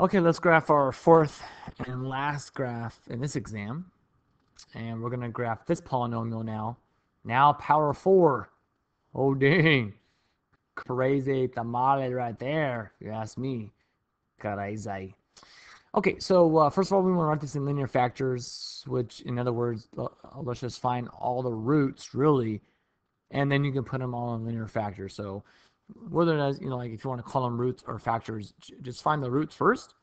Okay, let's graph our fourth and last graph in this exam. And we're going to graph this polynomial now. Now power 4. Oh, dang. Crazy tamale right there, if you ask me. Crazy. Okay, so first of all, we want to write this in linear factors, which, in other words, let's just find all the roots, really, and then you can put them all in linear factors. So whether it is, like if you want to call them roots or factors, just find the roots first,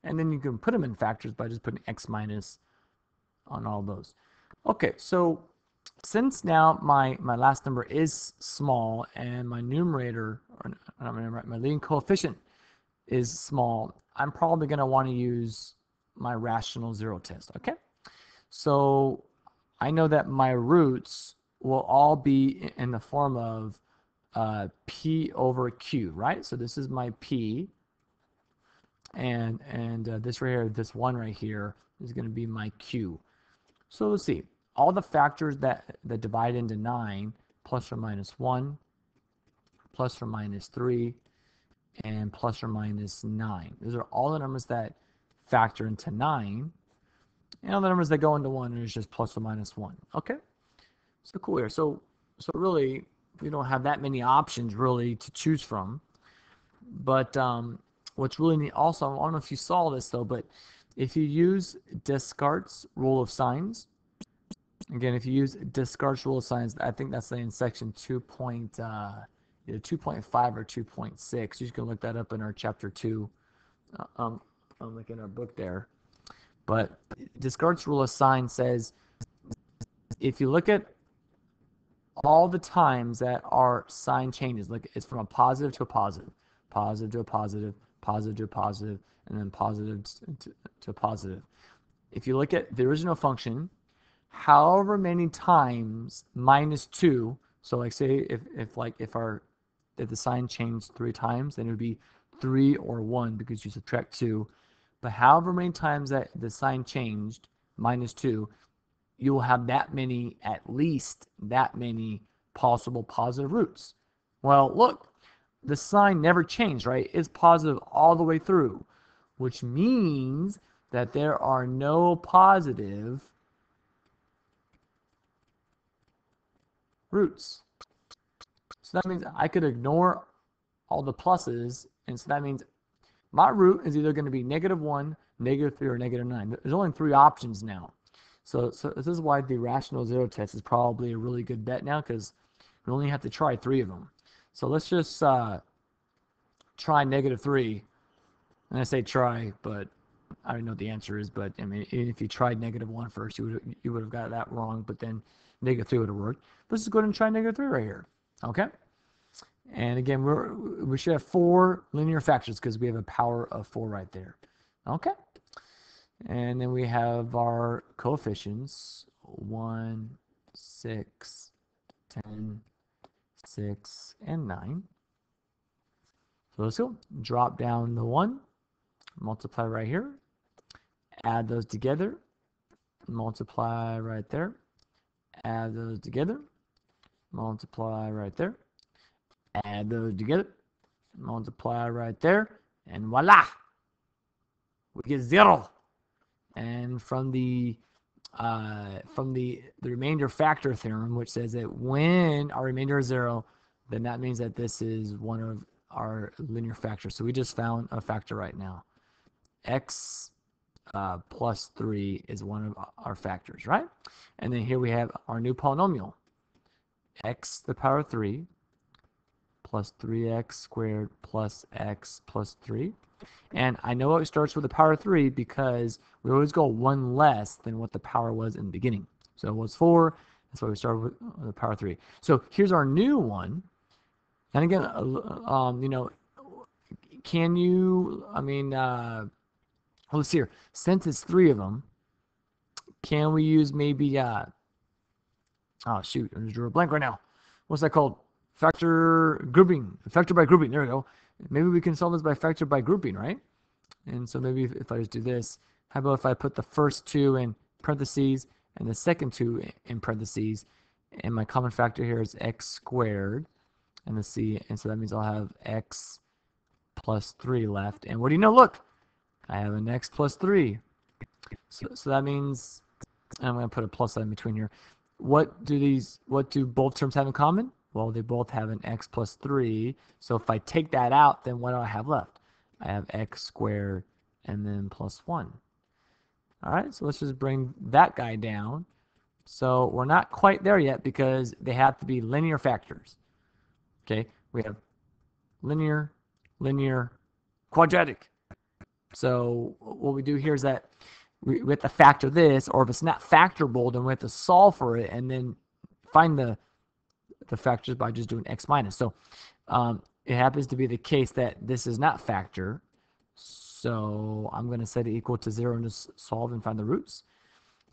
and then you can put them in factors by just putting x minus on all those. Okay, so since now my last number is small and my numerator, or my leading coefficient is small, I'm probably going to want to use my rational zero test. Okay, so I know that my roots will all be in the form of p over q, right? So this is my p, and this right here, this one right here, is going to be my q. So let's see, all the factors that divide into 9, plus or minus 1, plus or minus 3, and plus or minus 9. Those are all the numbers that factor into 9. And all the numbers that go into 1 is just plus or minus 1. Okay? So cool here. So really, we don't have that many options really to choose from. But what's really neat also, I don't know if you saw this though, but if you use Descartes' rule of signs, again, if you use Descartes' rule of signs, I think that's in section 2.5 or 2.6. You can look that up in our chapter 2. I'm looking at our book there. But Descartes' rule of signs says if you look at all the times that our sign changes, like it's from a positive to a positive, positive to a positive, positive to a positive, and then positive to a positive. If you look at the original function, however many times minus 2, so like say if the sign changed 3 times, then it would be 3 or 1 because you subtract 2. But however many times that the sign changed, minus 2, you will have that many, at least that many possible positive roots. Well, look, the sign never changed, right? It's positive all the way through, which means that there are no positive roots. So that means I could ignore all the pluses, and so that means my root is either going to be -1, -3, or -9. There's only 3 options now. So this is why the rational zero test is probably a really good bet now, because we only have to try 3 of them. So let's just try -3. And I say try, but I don't know what the answer is. But I mean, even if you tried -1 first, you would have got that wrong. But then -3 would have worked. Let's just go ahead and try -3 right here. Okay. And again, we should have 4 linear factors because we have a power of 4 right there. Okay. And then we have our coefficients, 1, 6, 10, 6, and 9. So let's go. Drop down the 1, multiply right here, add those together, multiply right there, add those together, multiply right there, add those together, multiply right there, and voila! We get 0. And from the remainder factor theorem, which says that when our remainder is 0, then that means that this is one of our linear factors. So we just found a factor right now. X plus 3 is one of our factors, right? And then here we have our new polynomial. X to the power 3 plus 3x squared plus x plus 3. And I know it starts with the power 3 because we always go 1 less than what the power was in the beginning. So it was 4, that's why we started with the power 3. So here's our new one. And again, can you, let's see here. Since it's 3 of them, can we use maybe, oh shoot, I just drew a blank right now. What's that called? Factor grouping, factor by grouping, there we go. Maybe we can solve this by factor by grouping, right? And so maybe if I just do this, how about if I put the first 2 in parentheses and the second 2 in parentheses, and my common factor here is x squared, and the c, and so that means I'll have x plus 3 left. And what do you know? Look, I have an x plus 3. So that means, I'm going to put a plus sign between here. What do both terms have in common? Well, they both have an x plus 3. So if I take that out, then what do I have left? I have x squared and then plus 1. All right, so let's just bring that guy down. So we're not quite there yet because they have to be linear factors. Okay, we have linear, linear, quadratic. So what we do here is that we have to factor this, or if it's not factorable, then we have to solve for it and then find the factors by just doing x minus. So it happens to be the case that this is not factor. So I'm going to set it equal to 0 and just solve and find the roots.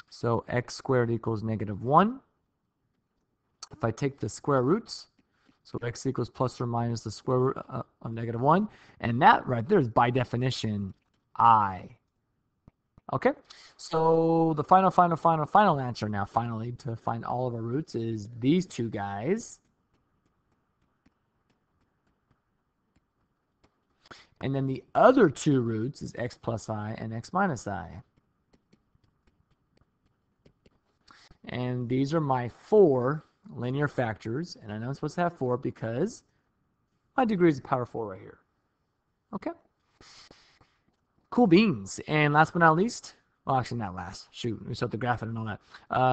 So x squared equals -1. If I take the square roots, so x equals plus or minus the square root of -1. And that right there is by definition I. Okay, so the final answer now, finally, to find all of our roots is these two guys. And then the other two roots is x plus I and x minus I. And these are my 4 linear factors. And I know I'm supposed to have 4 because my degree is power 4 right here. Okay. Cool beans. And last but not least, well, actually not last. Shoot, we still have to graph it and all that.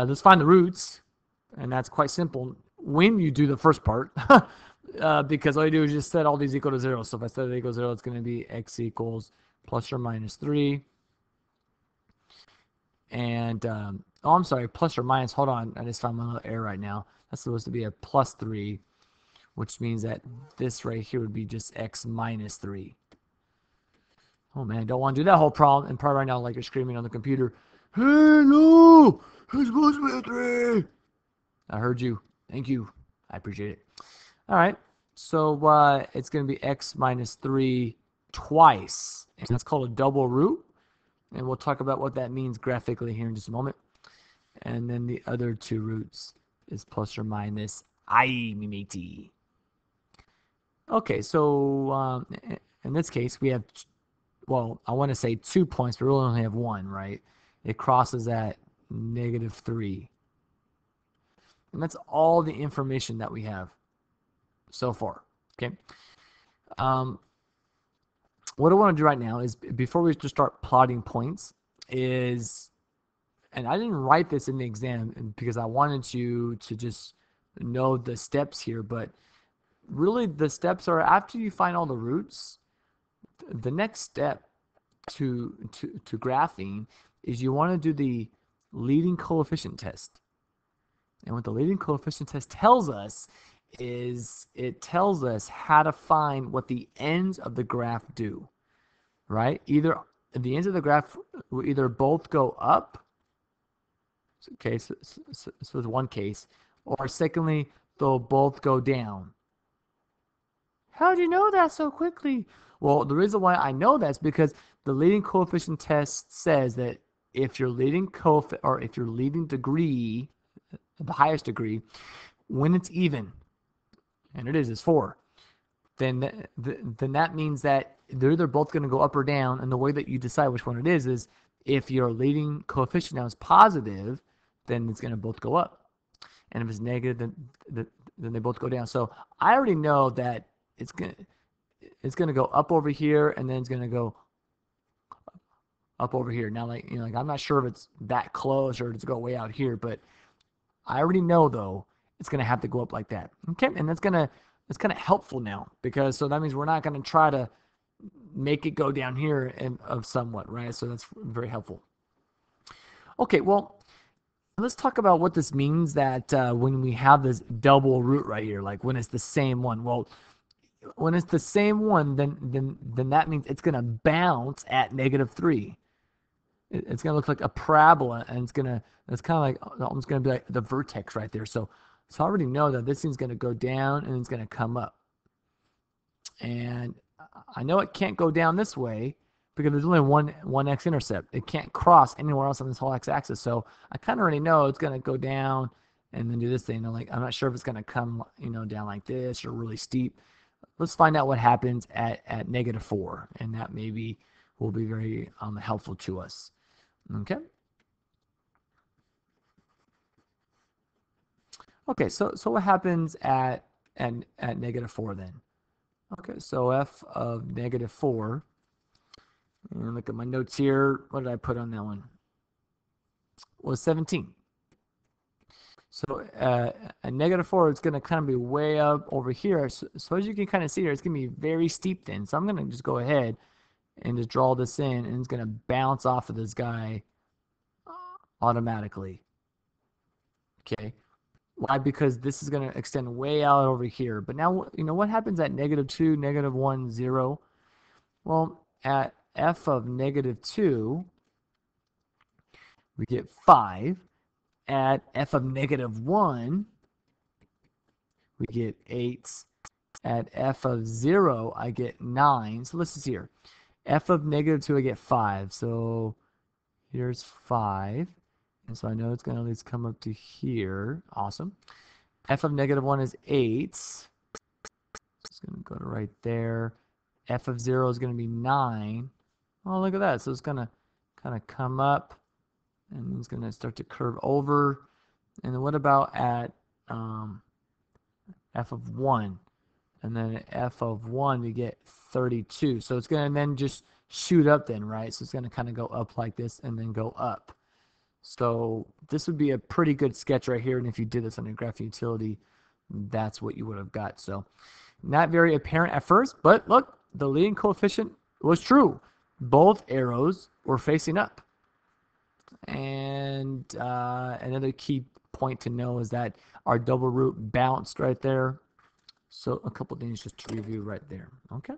Let's find the roots. And that's quite simple when you do the first part. Because all you do is just set all these equal to 0. So if I set it equal to 0, it's going to be x equals plus or minus 3. And, oh, I'm sorry, plus or minus. Hold on. I just found my little error right now. That's supposed to be a plus 3, which means that this right here would be just x minus 3. Oh, man, I don't want to do that whole problem. And probably right now, like, you're screaming on the computer, hey, no, it's supposed to be a 3. I heard you. Thank you. I appreciate it. All right. So it's going to be x minus 3 twice. And that's called a double root. And we'll talk about what that means graphically here in just a moment. And then the other two roots is plus or minus I, me matey. Okay, so in this case, we have, well, I want to say 2 points, but we really only have 1, right? It crosses at -3. And that's all the information that we have so far, okay? What I want to do right now is, before we just start plotting points, is, and I didn't write this in the exam because I wanted you to just know the steps here, but really the steps are, after you find all the roots, the next step to graphing is you want to do the leading coefficient test. And what the leading coefficient test tells us is it tells us how to find what the ends of the graph do, right? Either the ends of the graph will either both go up, okay, so there's one case, or secondly, they'll both go down. How do you know that so quickly? Well, the reason why I know that's because the leading coefficient test says that if your leading degree, the highest degree, when it's even, and it is 4, then that means that they're either both going to go up or down, and the way that you decide which one it is if your leading coefficient now is positive, then it's going to both go up, and if it's negative, then they both go down. So I already know that it's going to go up over here, and then it's going to go up over here. Now, like, I'm not sure if it's that close or it's go way out here, but I already know, though, it's going to have to go up like that. Okay, and it's kind of helpful now, because so that means we're not going to try to make it go down here of somewhat, right? So that's very helpful. Okay, well, let's talk about what this means, that when we have this double root right here, like when it's the same one. Well, when it's the same one, then that means it's going to bounce at -3. It's going to look like a parabola, and it's kind of like almost going to be like the vertex right there. So I already know that this thing's going to go down and it's going to come up. And I know it can't go down this way because there's only one x-intercept. It can't cross anywhere else on this whole x-axis. So I kind of already know it's going to go down and then do this thing. I'm not sure if it's going to come, down like this or really steep. Let's find out what happens at -4, and that may be will be very helpful to us. Okay. Okay, so what happens at -4 then? Okay, so f of -4, and look at my notes here. What did I put on that one? Was 17. So at -4, it's going to kind of be way up over here. So as you can kind of see here, it's going to be very steep then. So I'm going to just go ahead and just draw this in, and it's going to bounce off of this guy automatically. Okay. Why? Because this is going to extend way out over here. But now, what happens at -2, -1, 0? Well, at f of -2, we get 5. At f of -1, we get 8. At f of 0, I get 9. So let's see here. F of -2, I get 5. So here's 5. And so I know it's going to at least come up to here. Awesome. F of -1 is 8. It's going to go to right there. F of 0 is going to be 9. Oh, look at that. So it's going to kind of come up, and it's going to start to curve over. And then what about at f of 1? And then at f of 1, we get 32. So it's going to then just shoot up then, right? So it's going to kind of go up like this and then go up. So this would be a pretty good sketch right here. And if you did this on a graph utility, that's what you would have got. So not very apparent at first, but look, the leading coefficient was true. Both arrows were facing up. And another key point to know is that our double root bounced right there. So a couple things just to review right there. Okay.